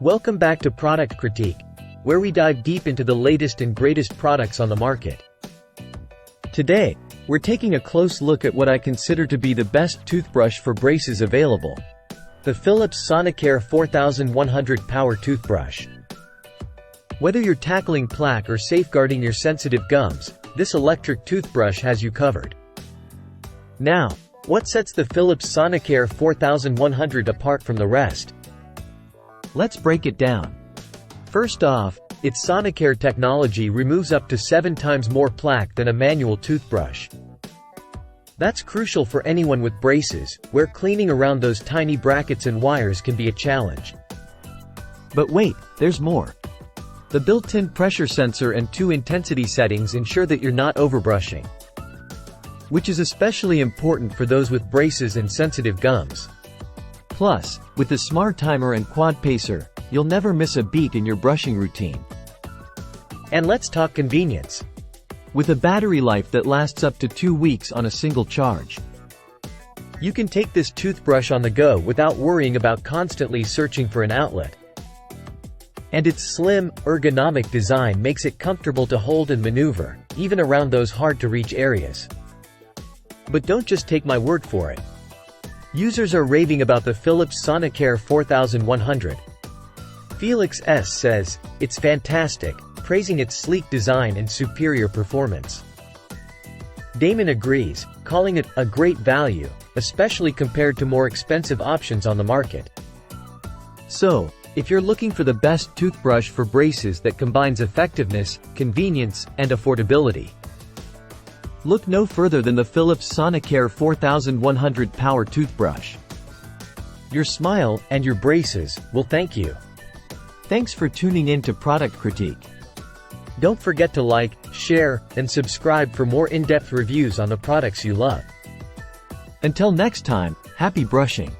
Welcome back to Product Critique, where we dive deep into the latest and greatest products on the market. Today, we're taking a close look at what I consider to be the best toothbrush for braces available. The Philips Sonicare 4100 Power Toothbrush. Whether you're tackling plaque or safeguarding your sensitive gums, this electric toothbrush has you covered. Now, what sets the Philips Sonicare 4100 apart from the rest? Let's break it down. First off, its Sonicare technology removes up to 7 times more plaque than a manual toothbrush. That's crucial for anyone with braces, where cleaning around those tiny brackets and wires can be a challenge. But wait, there's more. The built-in pressure sensor and 2 intensity settings ensure that you're not overbrushing, which is especially important for those with braces and sensitive gums. Plus, with the smart timer and quad pacer, you'll never miss a beat in your brushing routine. And let's talk convenience. With a battery life that lasts up to 2 weeks on a single charge, you can take this toothbrush on the go without worrying about constantly searching for an outlet. And its slim, ergonomic design makes it comfortable to hold and maneuver, even around those hard-to-reach areas. But don't just take my word for it. Users are raving about the Philips Sonicare 4100. Felix S. says, "It's fantastic," praising its sleek design and superior performance. Damon agrees, calling it a great value, especially compared to more expensive options on the market. So, if you're looking for the best toothbrush for braces that combines effectiveness, convenience, and affordability, look no further than the Philips Sonicare 4100 Power Toothbrush. Your smile and your braces will thank you. Thanks for tuning in to Product Critique. Don't forget to like, share, and subscribe for more in-depth reviews on the products you love. Until next time, happy brushing!